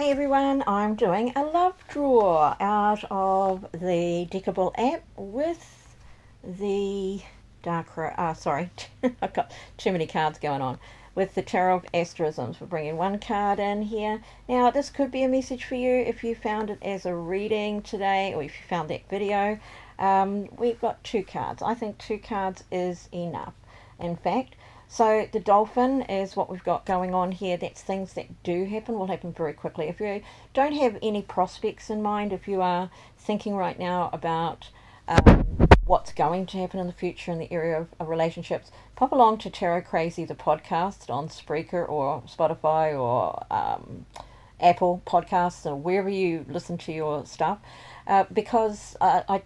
Hey everyone, I'm doing a love draw out of the Deckible app with the I've got too many cards going on. With the Tarot of Asterisms, we're bringing one card in here. Now, this could be a message for you if you found it as a reading today, or if you found that video. We've got two cards. I think two cards is enough, in fact. So the dolphin is what we've got going on here. That's things that do happen, will happen very quickly. If you don't have any prospects in mind, if you are thinking right now about what's going to happen in the future in the area of relationships, pop along to Tarot Crazy, the podcast on Spreaker or Spotify or Apple Podcasts or wherever you listen to your stuff, because I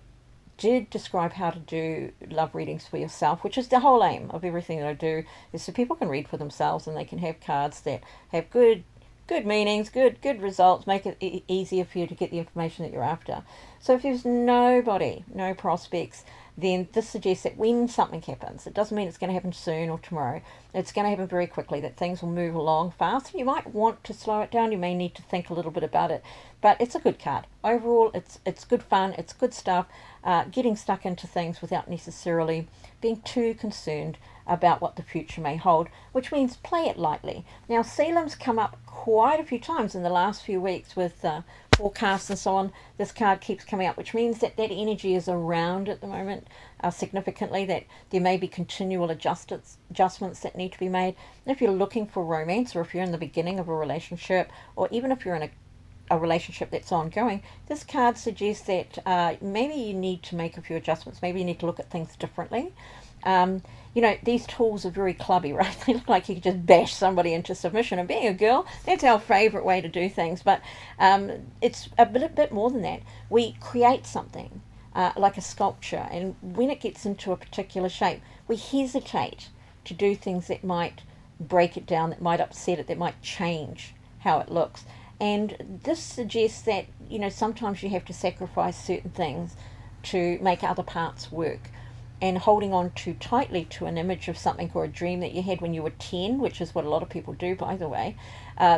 did describe how to do love readings for yourself, which is the whole aim of everything that I do, is so people can read for themselves and they can have cards that have good meanings, good results, make it easier for you to get the information that you're after. So if there's nobody, no prospects, then this suggests that when something happens, it doesn't mean it's going to happen soon or tomorrow. It's going to happen very quickly, that things will move along fast. You might want to slow it down. You may need to think a little bit about it. But it's a good card. Overall, it's good fun. It's good stuff. Getting stuck into things without necessarily being too concerned about what the future may hold, which means play it lightly. Now, Selim's come up quite a few times in the last few weeks with forecasts and so on. This card keeps coming up, which means that that energy is around at the moment significantly, that there may be continual adjustments that need to be made. And if you're looking for romance, or if you're in the beginning of a relationship, or even if you're in a relationship that's ongoing, this card suggests that maybe you need to make a few adjustments. Maybe you need to look at things differently. You know, these tools are very clubby, right? They look like you could just bash somebody into submission. And being a girl, that's our favourite way to do things. But it's a bit more than that. We create something like a sculpture, and when it gets into a particular shape, we hesitate to do things that might break it down, that might upset it, that might change how it looks. And this suggests that, you know, sometimes you have to sacrifice certain things to make other parts work. And holding on too tightly to an image of something or a dream that you had when you were 10, which is what a lot of people do, by the way,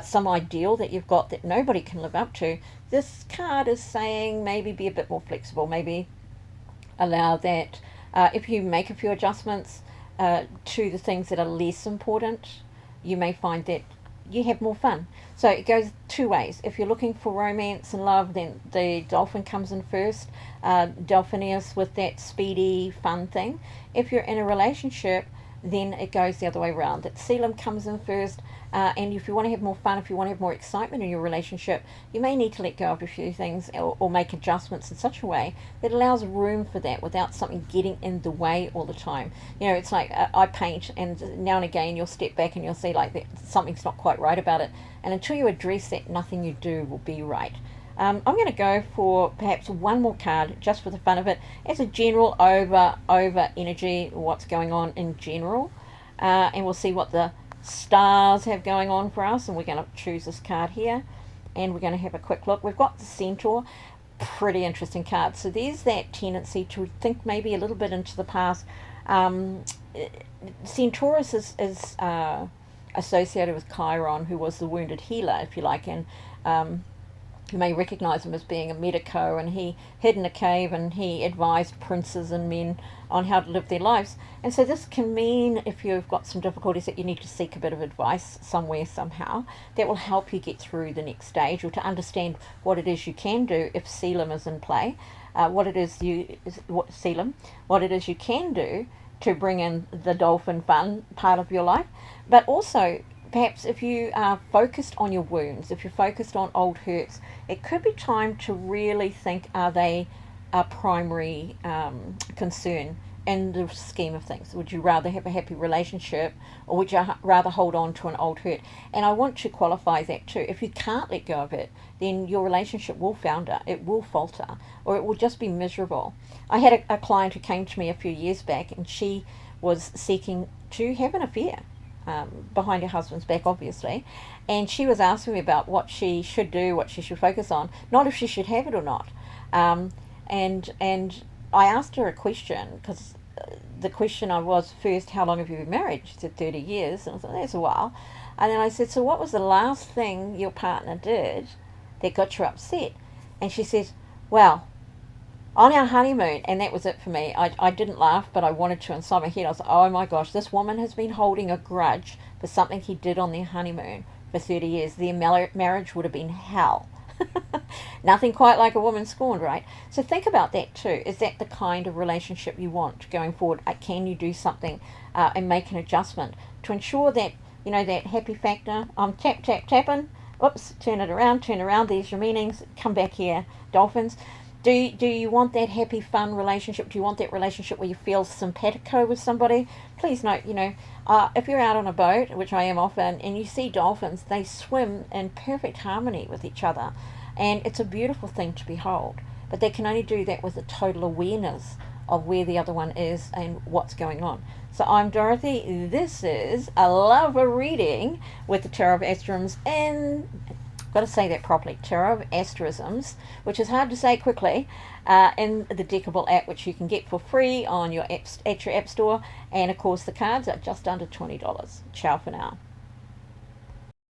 some ideal that you've got that nobody can live up to, this card is saying maybe be a bit more flexible, maybe allow that if you make a few adjustments to the things that are less important, you may find that you have more fun. So it goes two ways. If you're looking for romance and love, then the dolphin comes in first. Delphinius with that speedy fun thing. If you're in a relationship, then it goes the other way around. That Selim comes in first, and if you want to have more fun, if you want to have more excitement in your relationship, you may need to let go of a few things or make adjustments in such a way that allows room for that without something getting in the way all the time. You know, it's like I paint, and now and again you'll step back and you'll see like that something's not quite right about it, and until you address that, nothing you do will be right. I'm going to go for perhaps one more card just for the fun of it as a general over energy, what's going on in general, and we'll see what the stars have going on for us. And we're going to choose this card here, and we're going to have a quick look. We've got the Centaur, pretty interesting card. So there's that tendency to think maybe a little bit into the past. Centaurus is associated with Chiron, who was the wounded healer, if you like, and you may recognize him as being a medico, and he hid in a cave and he advised princes and men on how to live their lives. And so this can mean, if you've got some difficulties, that you need to seek a bit of advice somewhere, somehow, that will help you get through the next stage, or to understand what it is you can do if Selim is in play, what it is you can do to bring in the dolphin fun part of your life. But also, perhaps if you are focused on your wounds, if you're focused on old hurts, it could be time to really think, are they a primary concern in the scheme of things? Would you rather have a happy relationship, or would you rather hold on to an old hurt? And I want to qualify that too. If you can't let go of it, then your relationship will founder, it will falter, or it will just be miserable. I had a client who came to me a few years back, and she was seeking to have an affair. Behind her husband's back, obviously, and she was asking me about what she should do, what she should focus on, not if she should have it or not. And I asked her a question, because the question I was first, how long have you been married? She said 30 years, and I thought, that's a while. And then I said, so what was the last thing your partner did that got you upset? And she says, well, on our honeymoon, and that was it for me. I didn't laugh, but I wanted to inside my head. I was like, oh my gosh, this woman has been holding a grudge for something he did on their honeymoon for 30 years. Their marriage would have been hell. Nothing quite like a woman scorned, right? So think about that too. Is that the kind of relationship you want going forward? Can you do something and make an adjustment to ensure that, you know, that happy factor? I'm tapping. Oops, turn around, there's your meanings. Come back here, dolphins. Do you want that happy, fun relationship? Do you want that relationship where you feel simpatico with somebody? Please note, you know, if you're out on a boat, which I am often, and you see dolphins, they swim in perfect harmony with each other. And it's a beautiful thing to behold. But they can only do that with a total awareness of where the other one is and what's going on. So I'm Dorothy. This is a love reading with the Tarot of Asterisms and got to say that properly, Tarot of Asterisms, which is hard to say quickly, in the Deckible app, which you can get for free on your at your app store. And of course, the cards are just under $20. Ciao for now.